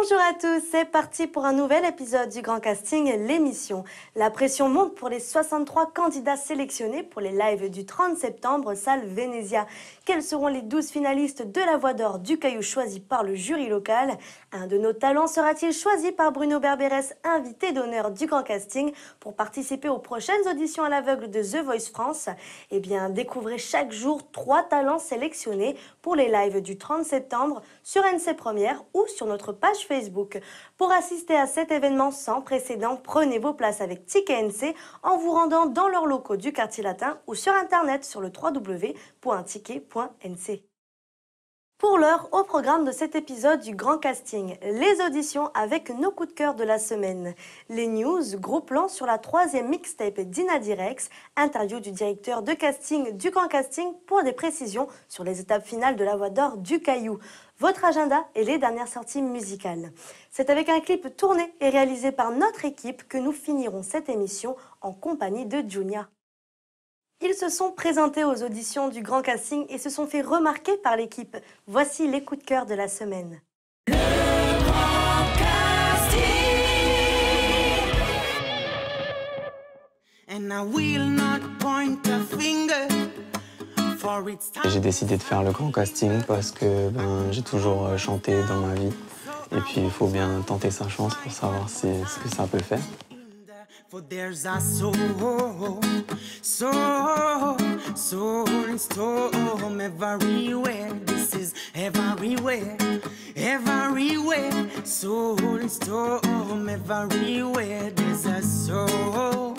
Bonjour à tous, c'est parti pour un nouvel épisode du Grand Casting, l'émission. La pression monte pour les 63 candidats sélectionnés pour les lives du 30 septembre, salle Venezia. Quels seront les 12 finalistes de la Voix d'Or du Caillou choisis par le jury local? Un de nos talents sera-t-il choisi par Bruno Berberès, invité d'honneur du Grand Casting, pour participer aux prochaines auditions à l'aveugle de The Voice France? Eh bien, découvrez chaque jour 3 talents sélectionnés pour les lives du 30 septembre sur NC Première ou sur notre page Facebook. Pour assister à cet événement sans précédent, prenez vos places avec Ticket NC en vous rendant dans leurs locaux du quartier latin ou sur internet sur le www.ticket.nc. Pour l'heure, au programme de cet épisode du Grand Casting, les auditions avec nos coups de cœur de la semaine, les news, gros plan sur la 3e mixtape d'Ina Direx, interview du directeur de casting du Grand Casting pour des précisions sur les étapes finales de la Voix d'Or du Caillou, votre agenda et les dernières sorties musicales. C'est avec un clip tourné et réalisé par notre équipe que nous finirons cette émission en compagnie de Junia. Ils se sont présentés aux auditions du Grand Casting et se sont fait remarquer par l'équipe. Voici les coups de cœur de la semaine. Le Grand Casting. J'ai décidé de faire le Grand Casting parce que j'ai toujours chanté dans ma vie. Et puis il faut bien tenter sa chance pour savoir ce que ça peut faire. For there's a soul in storm everywhere. This is everywhere, everywhere. Soul in storm everywhere. There's a soul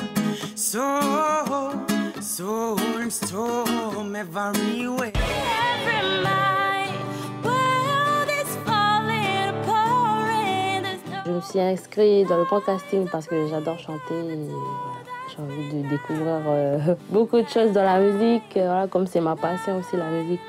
in storm everywhere. Every Je me suis inscrite dans le Grand Casting parce que j'adore chanter et j'ai envie de découvrir beaucoup de choses dans la musique, voilà, comme c'est ma passion aussi la musique.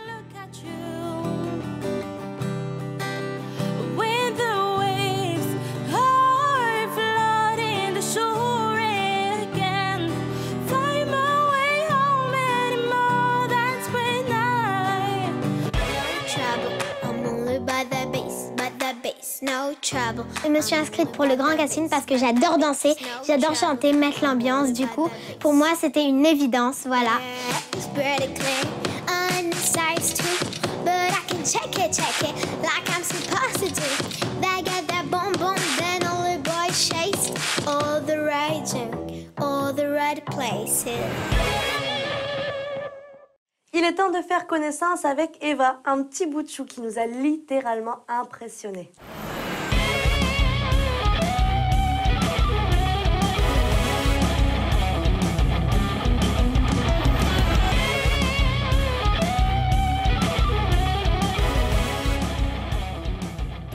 Je me suis inscrite pour le Grand Casting parce que j'adore danser, j'adore chanter, mettre l'ambiance. Du coup, pour moi, c'était une évidence, voilà. Il est temps de faire connaissance avec Eva, un petit bout de chou qui nous a littéralement impressionnés.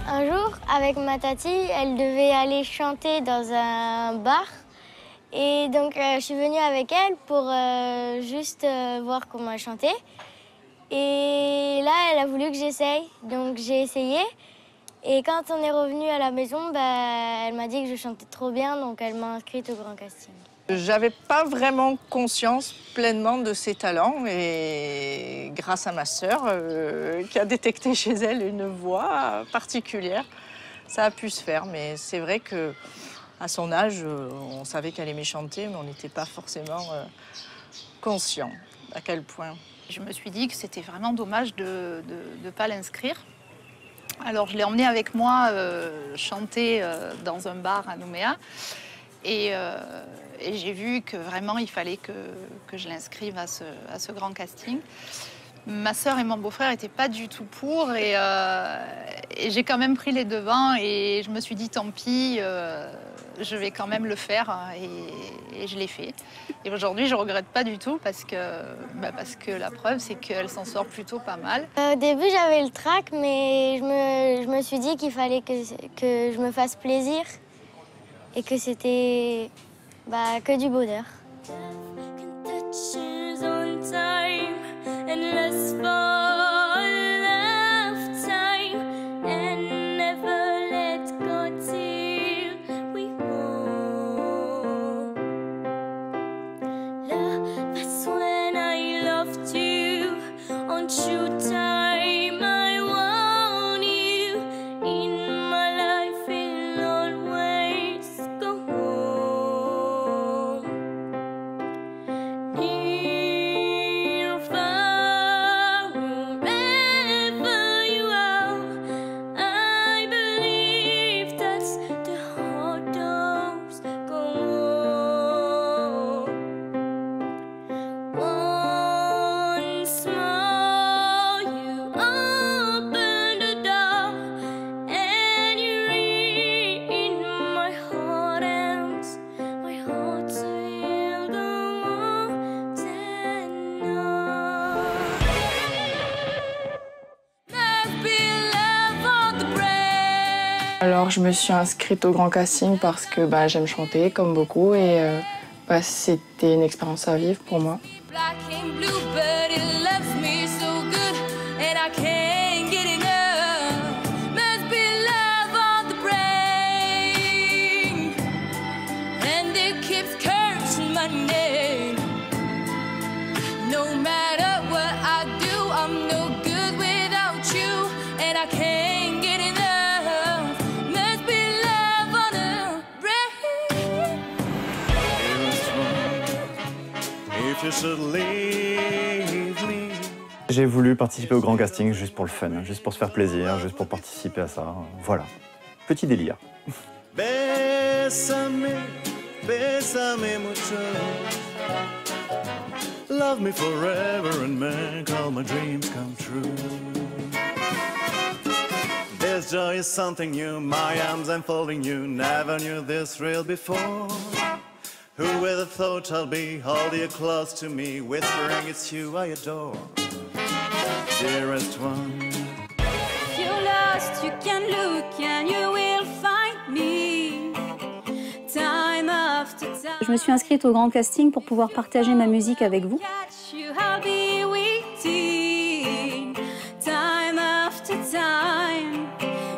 Un jour, avec ma tati, elle devait aller chanter dans un bar. Et donc, je suis venue avec elle pour juste voir comment elle chantait. Et là, elle a voulu que j'essaye. Donc, j'ai essayé. Et quand on est revenu à la maison, elle m'a dit que je chantais trop bien. Donc, elle m'a inscrite au Grand Casting. J'avais pas vraiment conscience pleinement de ses talents. Et grâce à ma sœur, qui a détecté chez elle une voix particulière, ça a pu se faire. Mais c'est vrai que à son âge, on savait qu'elle aimait chanter, mais on n'était pas forcément conscient à quel point. Je me suis dit que c'était vraiment dommage de ne pas l'inscrire. Alors je l'ai emmenée avec moi chanter dans un bar à Nouméa. Et j'ai vu que vraiment il fallait que je l'inscrive à ce Grand Casting. Ma sœur et mon beau-frère n'étaient pas du tout pour et j'ai quand même pris les devants et je me suis dit tant pis, je vais quand même le faire et je l'ai fait. Et aujourd'hui je ne regrette pas du tout parce que la preuve c'est qu'elle s'en sort plutôt pas mal. Au début j'avais le trac mais je me suis dit qu'il fallait que je me fasse plaisir et que c'était que du bonheur. True time, I want you in my life. Alors je me suis inscrite au grand casting parce que j'aime chanter comme beaucoup et c'était une expérience à vivre pour moi. J'ai voulu participer au grand casting juste pour le fun, juste pour se faire plaisir, juste pour participer à ça. Voilà, petit délire. Bésame, bésame mucho. Love me forever and make all my dreams come true. This joy is something new, my arms enfolding you. Never knew this real before. Who would have thought I'll be holding you close to me, whispering it's you I adore, dearest one. If you're lost, you can look and you will find me. Time after time. Je me suis inscrite au grand casting pour pouvoir partager ma musique avec vous. I'll be waiting. Time after time.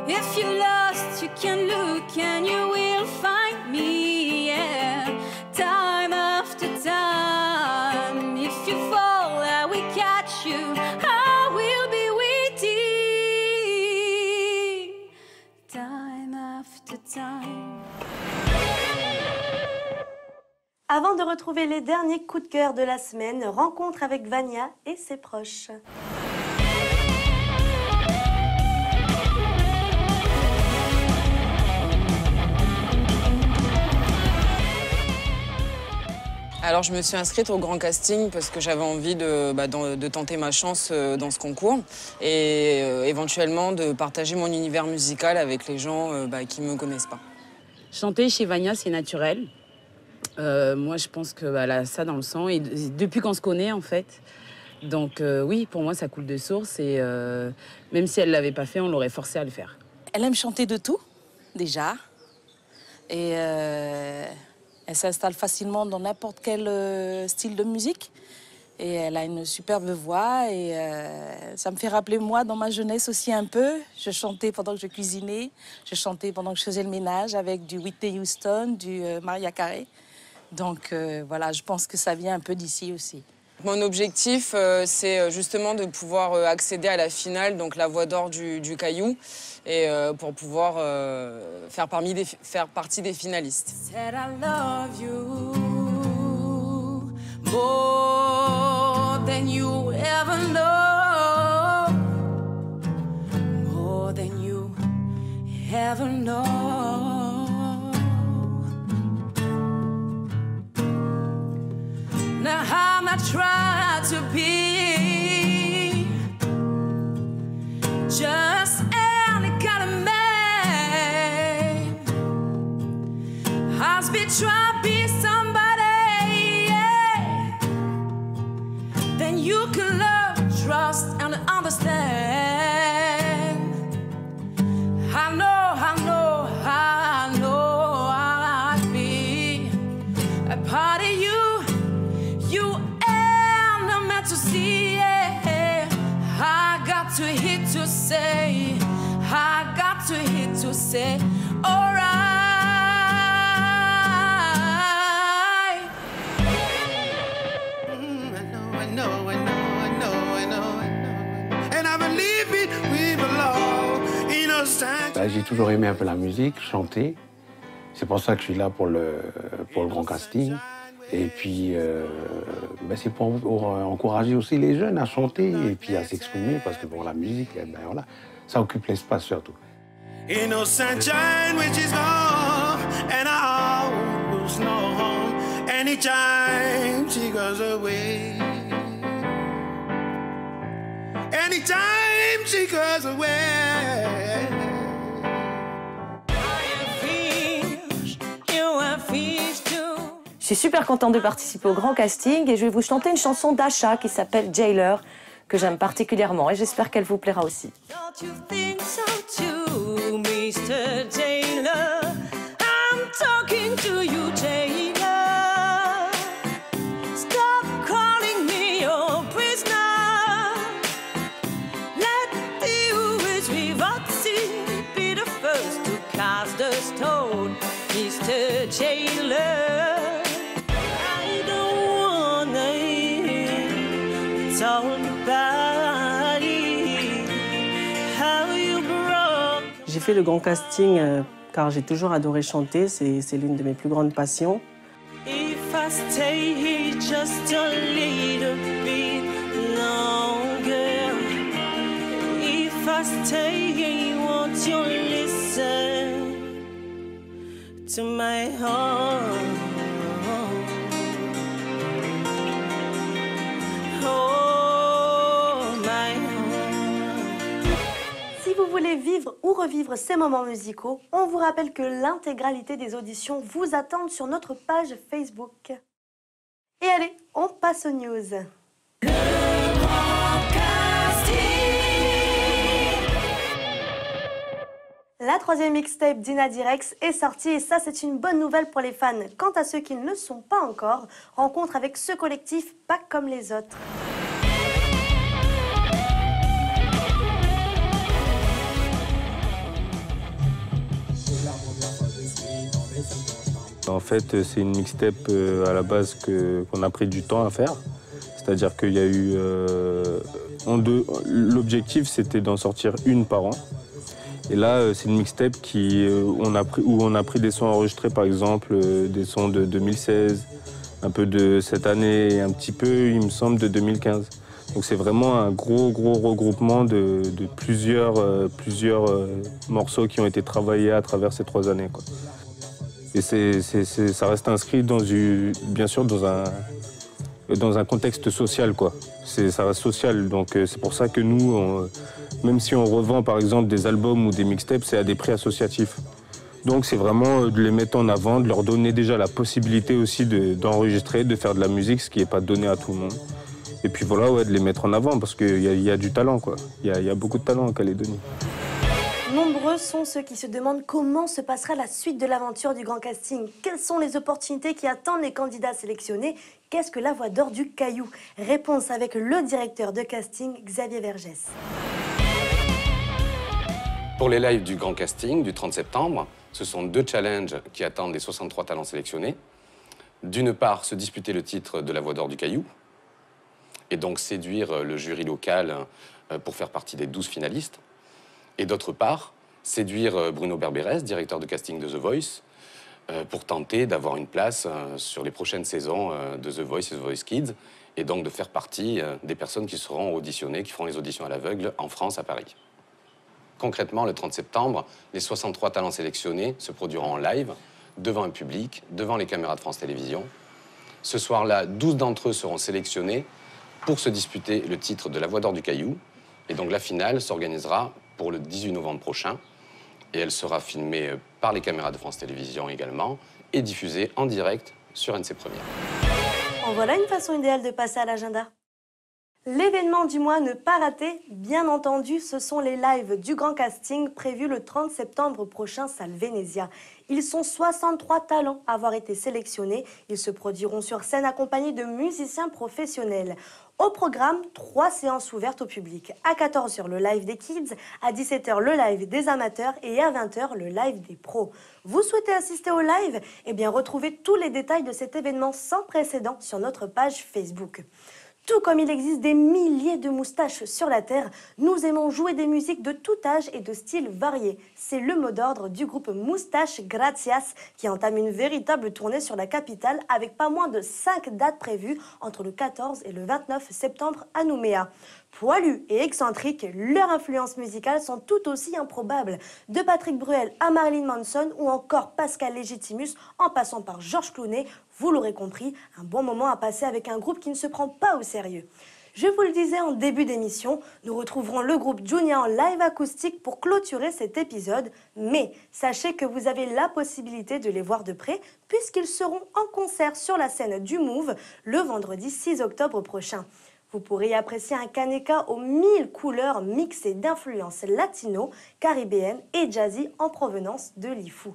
If you're lost, you can look and you will find me. Yeah. Time after time. If you fall, I will catch you. I will be waiting. Time after time. Avant de retrouver les derniers coups de cœur de la semaine, rencontre avec Vania et ses proches. Alors je me suis inscrite au grand casting parce que j'avais envie de tenter ma chance dans ce concours et éventuellement de partager mon univers musical avec les gens qui ne me connaissent pas. Chanter chez Vania, c'est naturel. Moi, je pense qu'elle a ça dans le sang et depuis qu'on se connaît, en fait. Donc oui, pour moi, ça coule de source et même si elle ne l'avait pas fait, on l'aurait forcée à le faire. Elle aime chanter de tout, déjà. Et elle s'installe facilement dans n'importe quel style de musique. Et elle a une superbe voix et ça me fait rappeler moi dans ma jeunesse aussi un peu. Je chantais pendant que je cuisinais, je chantais pendant que je faisais le ménage avec du Whitney Houston, du Mariah Carey. Donc voilà, je pense que ça vient un peu d'ici aussi. Mon objectif, c'est justement de pouvoir accéder à la finale, donc la voix d'or du Caillou, et pour pouvoir faire partie des finalistes. Said I love you more than you ever know, more than you ever know. Now I'm not trying to be just any kind of man. I've been trying to be somebody, yeah. Then you can love, trust, and understand. I know I'll be a part of you. You are not meant to see, yeah. I got to hit to say, I got to hit to say, alright. I know. And I believe it, we belong in a sanctuary. J'ai toujours aimé un peu la musique, chanter. C'est pour ça que je suis là pour le grand casting. Et puis, c'est pour encourager aussi les jeunes à chanter et puis à s'exprimer, parce que la musique, voilà, ça occupe l'espace surtout. Innocent child which is gone, and I always know home. Anytime she goes away, anytime she goes away. Je suis super contente de participer au grand casting et je vais vous chanter une chanson d'Asha qui s'appelle Jailer. que j'aime particulièrement et j'espère qu'elle vous plaira aussi. Don't you think so too, Mr. Taylor? I'm talking to you, Taylor. Stop calling me your prisoner. Let the who is revolting be the first to cast the stone, Mr. Taylor. I don't wanna hear talk about it, how you broke. J'ai fait le grand casting car j'ai toujours adoré chanter, c'est l'une de mes plus grandes passions. If I stay here just a little bit longer, if I stay here, won't you listen to my heart? Oh, my heart. Si vous voulez vivre ou revivre ces moments musicaux, on vous rappelle que l'intégralité des auditions vous attendent sur notre page Facebook. Et allez, on passe aux news. La troisième mixtape d'Ina Direx est sortie et ça c'est une bonne nouvelle pour les fans. Quant à ceux qui ne le sont pas encore, rencontre avec ce collectif pas comme les autres. En fait, c'est une mixtape à la base qu'on a pris du temps à faire. C'est-à-dire qu'il y a eu... L'objectif, c'était d'en sortir une par an. Et là, c'est une mixtape où on a pris des sons enregistrés, par exemple, des sons de 2016, un peu de cette année et un petit peu, il me semble, de 2015. Donc c'est vraiment un gros regroupement de plusieurs morceaux qui ont été travaillés à travers ces 3 années, quoi. Et ça reste inscrit bien sûr dans un contexte social, quoi. Ça reste social, donc c'est pour ça que nous, même si on revend par exemple des albums ou des mixtapes, c'est à des prix associatifs. Donc c'est vraiment de les mettre en avant, de leur donner déjà la possibilité aussi d'enregistrer, de faire de la musique, ce qui n'est pas donné à tout le monde. Et puis voilà, ouais, de les mettre en avant, parce qu'il y a du talent, quoi. Il y a beaucoup de talent en Calédonie. Nombreux sont ceux qui se demandent comment se passera la suite de l'aventure du grand casting. Quelles sont les opportunités qui attendent les candidats sélectionnés? Qu'est-ce que la voix d'or du Caillou? Réponse avec le directeur de casting, Xavier Vergès. Pour les lives du grand casting du 30 septembre, ce sont 2 challenges qui attendent les 63 talents sélectionnés. D'une part, se disputer le titre de la voix d'or du Caillou, et donc séduire le jury local pour faire partie des 12 finalistes. Et d'autre part, séduire Bruno Berberès, directeur de casting de The Voice, pour tenter d'avoir une place sur les prochaines saisons de The Voice et The Voice Kids, et donc de faire partie des personnes qui seront auditionnées, qui feront les auditions à l'aveugle en France, à Paris. Concrètement, le 30 septembre, les 63 talents sélectionnés se produiront en live, devant un public, devant les caméras de France Télévisions. Ce soir-là, 12 d'entre eux seront sélectionnés pour se disputer le titre de la voix d'or du Caillou. Et donc la finale s'organisera pour le 18 novembre prochain. Et elle sera filmée par les caméras de France Télévisions également et diffusée en direct sur NC Première. En voilà une façon idéale de passer à l'agenda. L'événement du mois ne pas rater, bien entendu, ce sont les lives du grand casting prévus le 30 septembre prochain, salle Venezia. Ils sont 63 talents à avoir été sélectionnés. Ils se produiront sur scène accompagnés de musiciens professionnels. Au programme, 3 séances ouvertes au public. À 14h, le live des kids, à 17h, le live des amateurs et à 20h, le live des pros. Vous souhaitez assister au live? Eh bien, retrouvez tous les détails de cet événement sans précédent sur notre page Facebook. Tout comme il existe des milliers de moustaches sur la Terre, nous aimons jouer des musiques de tout âge et de styles variés. C'est le mot d'ordre du groupe Moustache Gracias qui entame une véritable tournée sur la capitale avec pas moins de 5 dates prévues entre le 14 et le 29 septembre à Nouméa. Poilus et excentriques, leurs influences musicales sont tout aussi improbables. De Patrick Bruel à Marilyn Manson ou encore Pascal Légitimus en passant par Georges Clooney, vous l'aurez compris, un bon moment à passer avec un groupe qui ne se prend pas au sérieux. Je vous le disais en début d'émission, nous retrouverons le groupe Junior en live acoustique pour clôturer cet épisode. Mais sachez que vous avez la possibilité de les voir de près puisqu'ils seront en concert sur la scène du Move le vendredi 6 octobre prochain. Vous pourrez y apprécier un Kaneka aux 1000 couleurs mixées d'influences latino, caribéennes et jazzy en provenance de l'Ifu.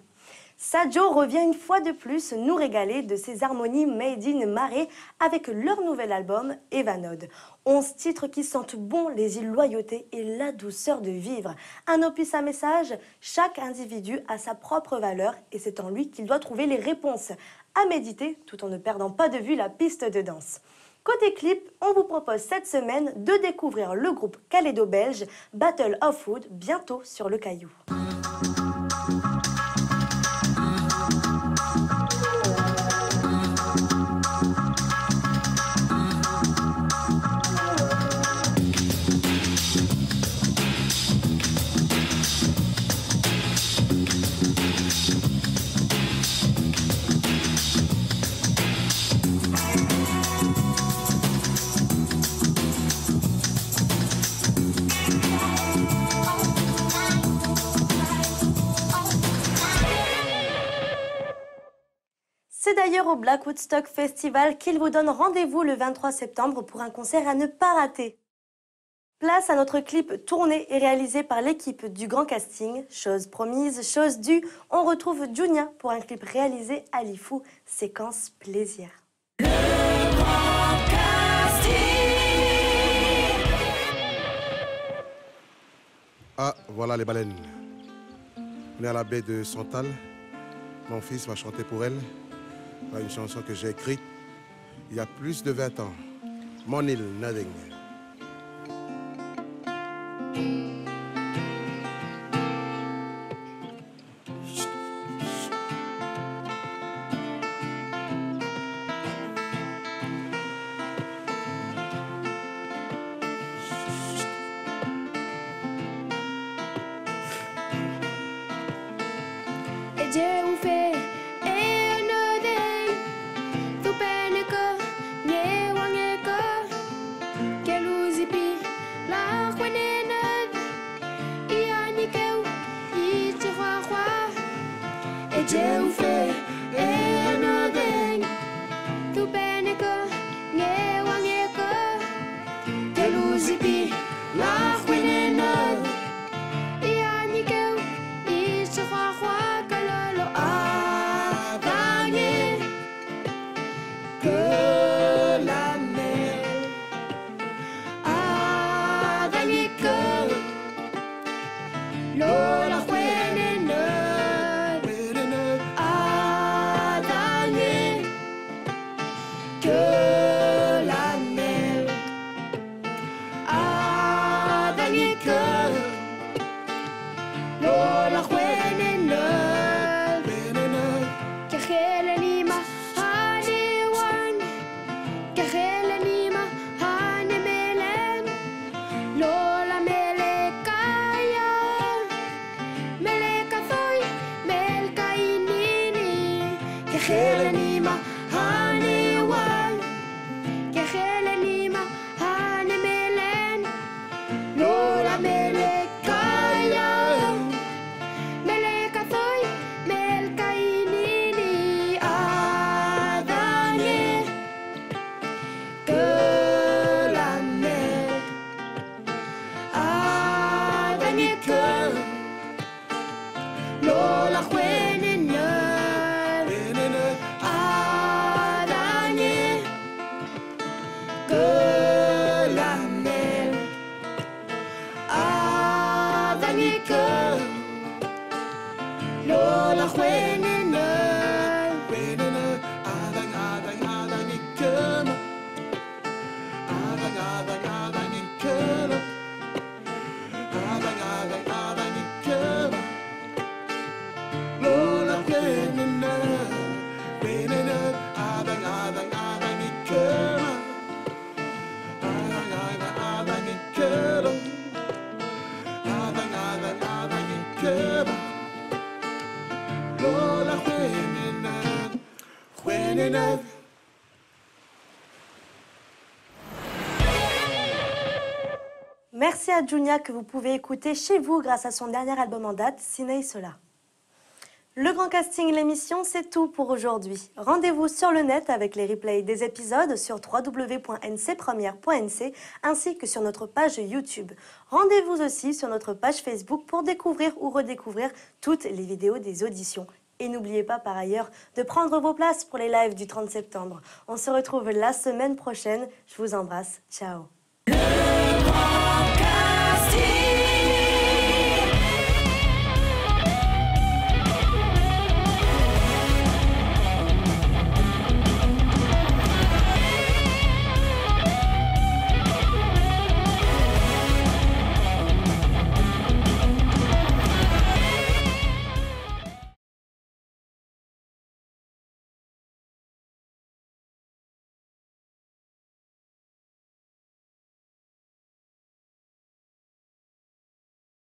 Sadio revient une fois de plus nous régaler de ses harmonies made in Mare avec leur nouvel album Evanode. 11 titres qui sentent bon les îles Loyauté et la douceur de vivre. Un opus à message, chaque individu a sa propre valeur et c'est en lui qu'il doit trouver les réponses à méditer tout en ne perdant pas de vue la piste de danse. Côté clip, on vous propose cette semaine de découvrir le groupe calédo-belge Battle of Wood bientôt sur le Caillou. C'est d'ailleurs au Black Woodstock Festival qu'il vous donne rendez-vous le 23 septembre pour un concert à ne pas rater. Place à notre clip tourné et réalisé par l'équipe du Grand Casting. Chose promise, chose due, on retrouve Junia pour un clip réalisé à l'Ifu, séquence plaisir. Ah, voilà les baleines. On est à la baie de Santal. Mon fils va chanter pour elle. Une chanson que j'ai écrite il y a plus de 20 ans. Mon île, Nothing. Merci à Junia que vous pouvez écouter chez vous grâce à son dernier album en date, Ciné Sola. Le Grand Casting, l'émission, c'est tout pour aujourd'hui. Rendez-vous sur le net avec les replays des épisodes sur www.ncpremière.nc ainsi que sur notre page YouTube. Rendez-vous aussi sur notre page Facebook pour découvrir ou redécouvrir toutes les vidéos des auditions. Et n'oubliez pas par ailleurs de prendre vos places pour les lives du 30 septembre. On se retrouve la semaine prochaine. Je vous embrasse. Ciao. Le Grand Casting.